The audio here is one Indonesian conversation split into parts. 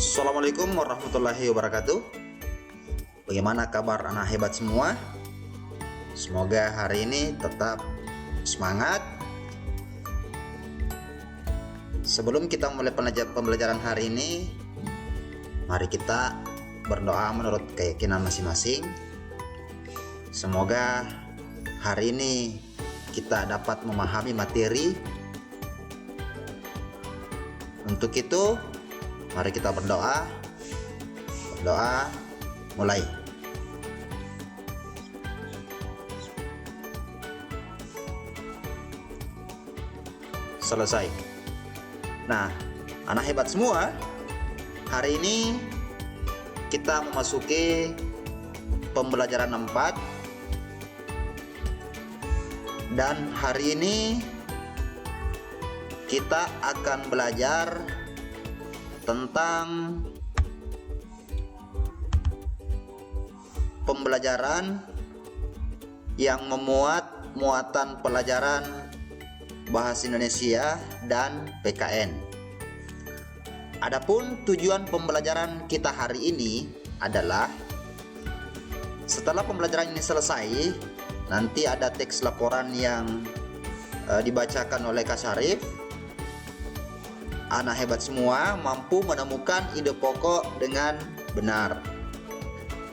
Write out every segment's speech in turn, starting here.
Assalamualaikum warahmatullahi wabarakatuh. Bagaimana kabar anak hebat semua? Semoga hari ini tetap semangat. Sebelum kita mulai pembelajaran hari ini, mari kita berdoa menurut keyakinan masing-masing. Semoga hari ini kita dapat memahami materi. Untuk itu, mari kita berdoa. Berdoa mulai. Selesai. Nah, anak hebat semua, hari ini kita memasuki pembelajaran 4. Dan hari ini kita akan belajar tentang pembelajaran yang memuat muatan pelajaran Bahasa Indonesia dan PKN. Adapun tujuan pembelajaran kita hari ini adalah setelah pembelajaran ini selesai, nanti ada teks laporan yang dibacakan oleh Kak Syarif. Anak hebat semua mampu menemukan ide pokok dengan benar.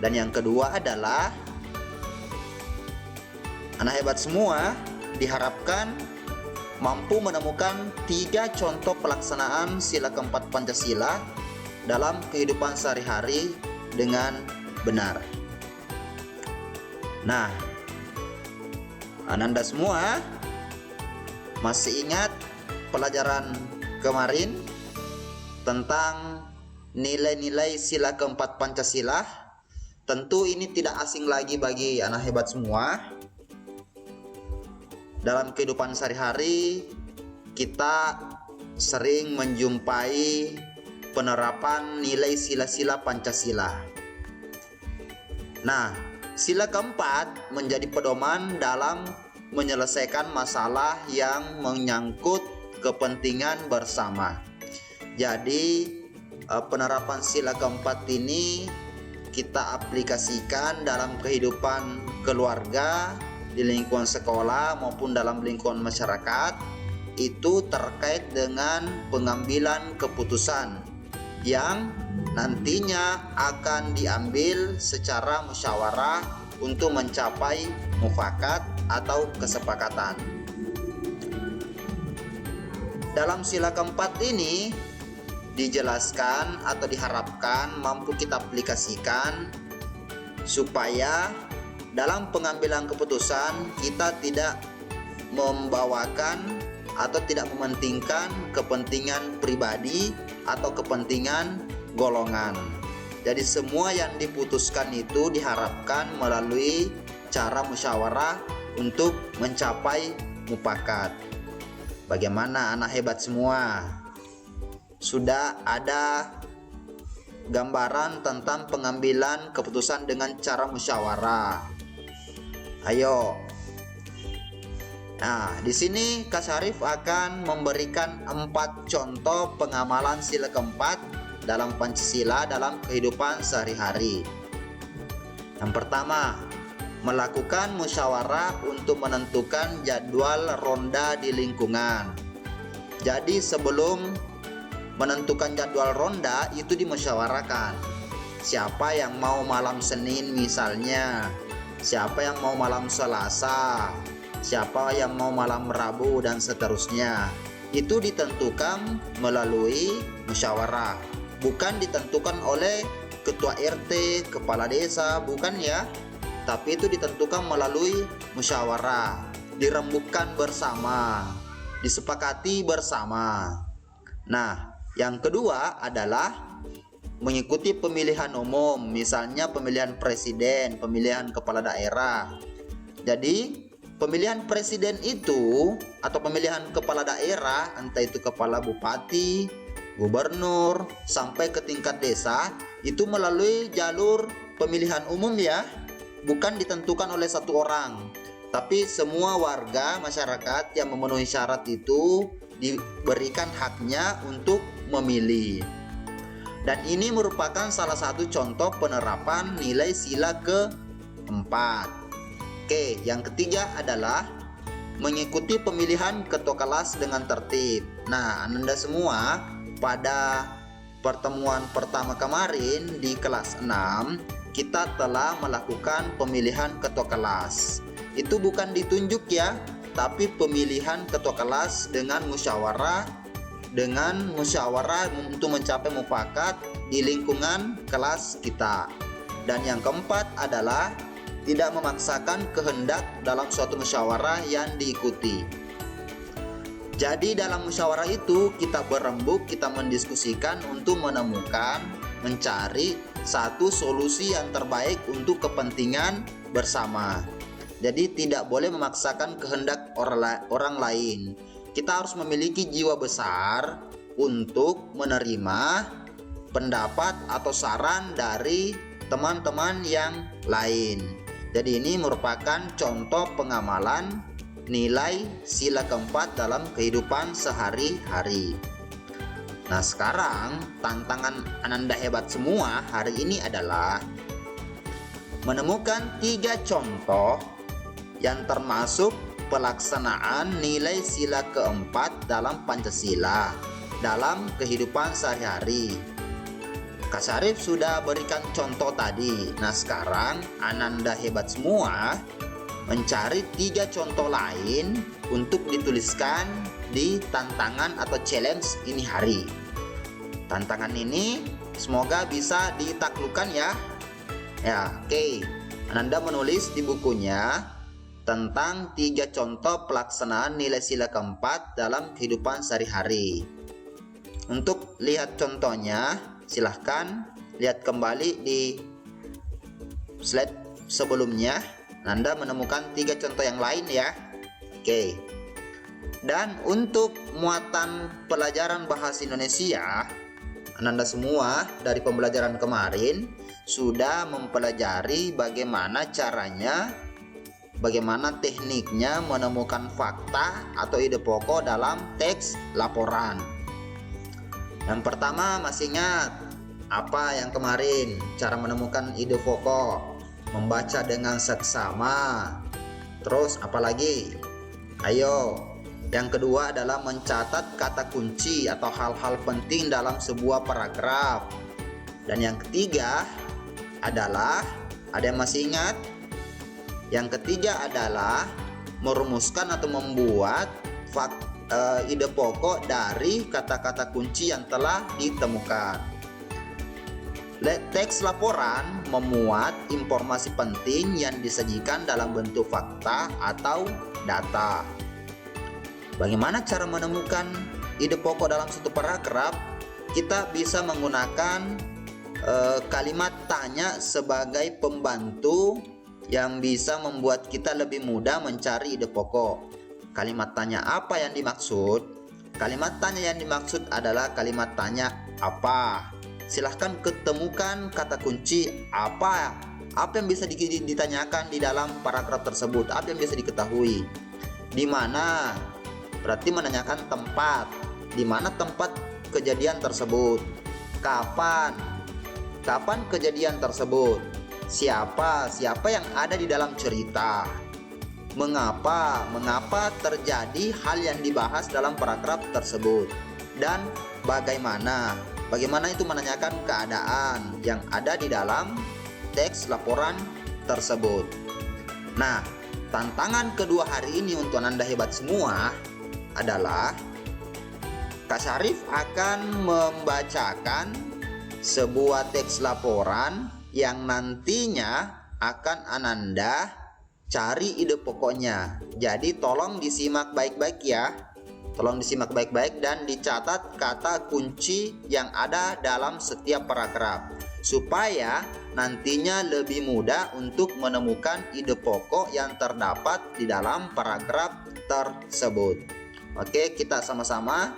Dan yang kedua adalah anak hebat semua diharapkan mampu menemukan 3 contoh pelaksanaan sila keempat Pancasila dalam kehidupan sehari-hari dengan benar. Nah, Ananda semua masih ingat pelajaran kemarin tentang nilai-nilai sila keempat Pancasila? Tentu ini tidak asing lagi bagi anak hebat semua. Dalam kehidupan sehari-hari kita sering menjumpai penerapan nilai sila-sila Pancasila. Nah, sila keempat menjadi pedoman dalam menyelesaikan masalah yang menyangkut kepentingan bersama. Jadi penerapan sila keempat ini kita aplikasikan dalam kehidupan keluarga, di lingkungan sekolah maupun dalam lingkungan masyarakat. Itu terkait dengan pengambilan keputusan yang nantinya akan diambil secara musyawarah untuk mencapai mufakat atau kesepakatan. Dalam sila keempat ini dijelaskan atau diharapkan mampu kita aplikasikan supaya dalam pengambilan keputusan kita tidak membawakan atau tidak mementingkan kepentingan pribadi atau kepentingan golongan. Jadi semua yang diputuskan itu diharapkan melalui cara musyawarah untuk mencapai mufakat. Bagaimana anak hebat semua? Sudah ada gambaran tentang pengambilan keputusan dengan cara musyawarah. Ayo. Nah, di sini Kak Syarif akan memberikan 4 contoh pengamalan sila keempat dalam Pancasila dalam kehidupan sehari-hari. Yang pertama, melakukan musyawarah untuk menentukan jadwal ronda di lingkungan. Jadi sebelum menentukan jadwal ronda itu dimusyawarahkan. Siapa yang mau malam Senin misalnya, siapa yang mau malam Selasa, siapa yang mau malam Rabu, dan seterusnya. Itu ditentukan melalui musyawarah, bukan ditentukan oleh ketua RT, kepala desa, bukan ya. Tapi itu ditentukan melalui musyawarah, dirembukkan bersama, disepakati bersama. Nah, yang kedua adalah mengikuti pemilihan umum, misalnya pemilihan presiden, pemilihan kepala daerah. Jadi pemilihan presiden itu atau pemilihan kepala daerah, entah itu kepala bupati, gubernur, sampai ke tingkat desa, itu melalui jalur pemilihan umum ya, bukan ditentukan oleh satu orang, tapi semua warga masyarakat yang memenuhi syarat itu diberikan haknya untuk memilih. Dan ini merupakan salah satu contoh penerapan nilai sila keempat. Oke, yang ketiga adalah mengikuti pemilihan ketua kelas dengan tertib. Nah, Anda semua pada pertemuan pertama kemarin di kelas 6 kita telah melakukan pemilihan ketua kelas. Itu bukan ditunjuk ya, tapi pemilihan ketua kelas dengan musyawarah untuk mencapai mufakat di lingkungan kelas kita. Dan yang keempat adalah tidak memaksakan kehendak dalam suatu musyawarah yang diikuti. Jadi dalam musyawarah itu kita berembuk, kita mendiskusikan untuk mencari satu solusi yang terbaik untuk kepentingan bersama. Jadi tidak boleh memaksakan kehendak orang lain. Kita harus memiliki jiwa besar untuk menerima pendapat atau saran dari teman-teman yang lain. Jadi ini merupakan contoh pengamalan nilai sila keempat dalam kehidupan sehari-hari. Nah, sekarang tantangan Ananda hebat semua hari ini adalah menemukan 3 contoh yang termasuk pelaksanaan nilai sila keempat dalam Pancasila dalam kehidupan sehari-hari. Kak Syarif sudah berikan contoh tadi. Nah, sekarang Ananda hebat semua mencari 3 contoh lain untuk dituliskan di tantangan atau challenge ini hari. Tantangan ini semoga bisa ditaklukkan ya. Ya, oke. Ananda menulis di bukunya tentang 3 contoh pelaksanaan nilai sila keempat dalam kehidupan sehari-hari. Untuk lihat contohnya, silahkan lihat kembali di slide sebelumnya. Anda menemukan 3 contoh yang lain ya. Oke. Dan untuk muatan pelajaran bahasa Indonesia, Anda semua dari pembelajaran kemarin sudah mempelajari bagaimana tekniknya menemukan fakta atau ide pokok dalam teks laporan. Yang pertama masih ingat apa yang kemarin? Cara menemukan ide pokok, membaca dengan seksama. Terus apa lagi? Ayo. Yang kedua adalah mencatat kata kunci atau hal-hal penting dalam sebuah paragraf. Dan yang ketiga adalah, ada yang masih ingat? Yang ketiga adalah merumuskan atau membuat ide pokok dari kata-kata kunci yang telah ditemukan. Teks laporan memuat informasi penting yang disajikan dalam bentuk fakta atau data. Bagaimana cara menemukan ide pokok dalam satu paragraf? Kita bisa menggunakan kalimat tanya sebagai pembantu yang bisa membuat kita lebih mudah mencari ide pokok. Kalimat tanya apa yang dimaksud? Kalimat tanya yang dimaksud adalah kalimat tanya apa. Silahkan ketemukan kata kunci apa yang bisa ditanyakan di dalam paragraf tersebut, apa yang bisa diketahui. Di mana? Berarti menanyakan tempat. Di mana tempat kejadian tersebut? Kapan kejadian tersebut? Siapa yang ada di dalam cerita? Mengapa terjadi hal yang dibahas dalam paragraf tersebut? Dan bagaimana itu menanyakan keadaan yang ada di dalam teks laporan tersebut. Nah, tantangan kedua hari ini untuk Anda hebat semua adalah Kak Syarif akan membacakan sebuah teks laporan yang nantinya akan Ananda cari ide pokoknya. Jadi tolong disimak baik-baik ya. Tolong disimak baik-baik dan dicatat kata kunci yang ada dalam setiap paragraf, supaya nantinya lebih mudah untuk menemukan ide pokok yang terdapat di dalam paragraf tersebut. Oke, kita sama-sama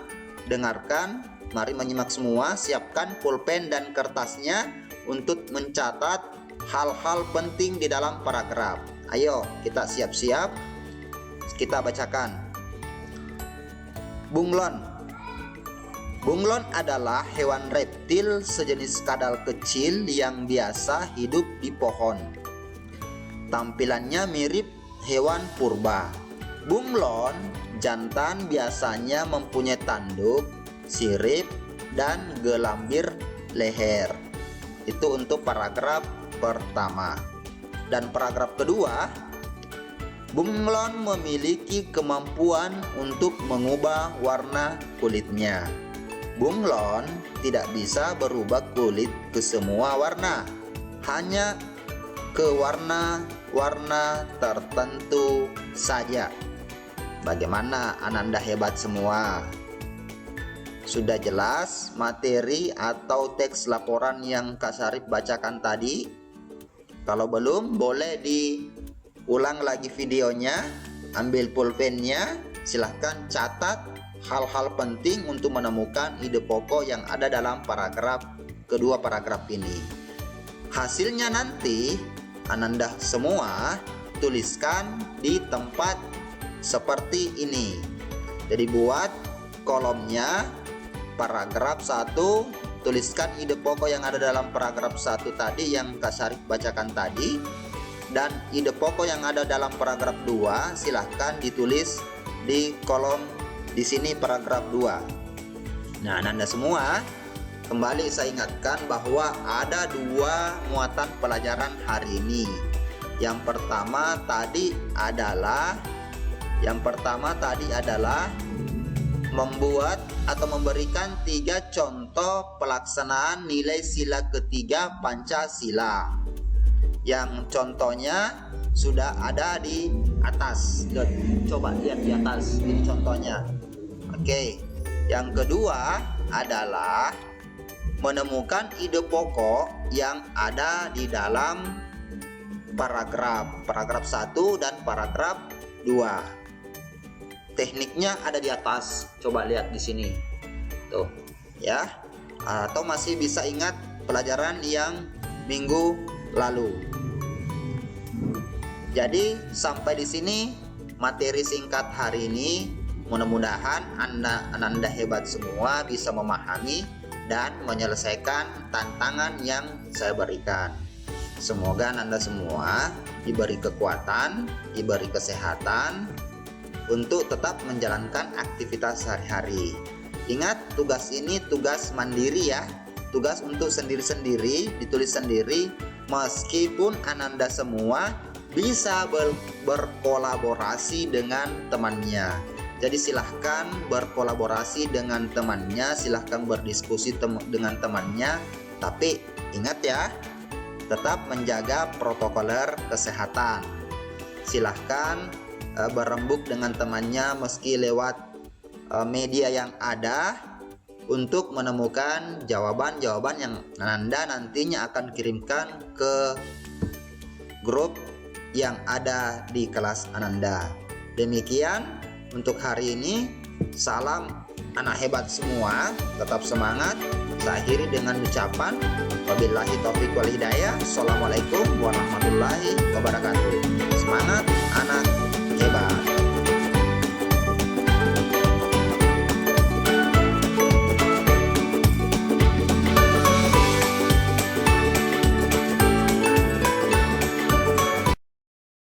dengarkan. Mari menyimak semua, siapkan pulpen dan kertasnya untuk mencatat hal-hal penting di dalam paragraf. Ayo, kita siap-siap. Kita bacakan. Bunglon, Bunglon adalah hewan reptil sejenis kadal kecil yang biasa hidup di pohon. Tampilannya mirip hewan purba. Bunglon jantan biasanya mempunyai tanduk, sirip, dan gelambir leher. Itu untuk paragraf pertama. Dan paragraf kedua, bunglon memiliki kemampuan untuk mengubah warna kulitnya. Bunglon tidak bisa berubah kulit ke semua warna, hanya ke warna-warna tertentu saja. Bagaimana Ananda hebat semua? Sudah jelas materi atau teks laporan yang Kak Syarif bacakan tadi? Kalau belum, boleh diulang lagi videonya, ambil pulpennya, silahkan catat hal-hal penting untuk menemukan ide pokok yang ada dalam kedua paragraf ini. Hasilnya nanti Ananda semua tuliskan di tempat seperti ini. Jadi buat kolomnya paragraf 1, tuliskan ide pokok yang ada dalam paragraf 1 tadi yang Kak Syarif bacakan tadi, dan ide pokok yang ada dalam paragraf 2 silahkan ditulis di kolom di sini paragraf 2. Nah, Ananda semua, kembali saya ingatkan bahwa ada 2 muatan pelajaran hari ini. Yang pertama tadi adalah membuat atau memberikan 3 contoh pelaksanaan nilai sila ketiga Pancasila. Yang contohnya sudah ada di atas. Coba lihat di atas, ini contohnya. Oke. Yang kedua adalah menemukan ide pokok yang ada di dalam paragraf 1 dan paragraf 2. Tekniknya ada di atas. Coba lihat di sini. Tuh, ya. Atau masih bisa ingat pelajaran yang minggu lalu. Jadi sampai di sini materi singkat hari ini. Mudah-mudahan Ananda hebat semua bisa memahami dan menyelesaikan tantangan yang saya berikan. Semoga Ananda semua diberi kekuatan, diberi kesehatan untuk tetap menjalankan aktivitas sehari-hari. Ingat, tugas ini tugas mandiri ya, tugas untuk sendiri-sendiri, ditulis sendiri, meskipun Ananda semua bisa berkolaborasi dengan temannya. Jadi silahkan berkolaborasi dengan temannya, silahkan berdiskusi dengan temannya, tapi ingat ya, tetap menjaga protokoler kesehatan. Silahkan berembuk dengan temannya meski lewat media yang ada untuk menemukan jawaban-jawaban yang Ananda nantinya akan kirimkan ke grup yang ada di kelas Ananda. Demikian untuk hari ini. Salam anak hebat semua, tetap semangat. Saya akhiri dengan ucapan wabillahi taufiq wal hidayah. Assalamualaikum warahmatullahi wabarakatuh. Semangat anak hebat.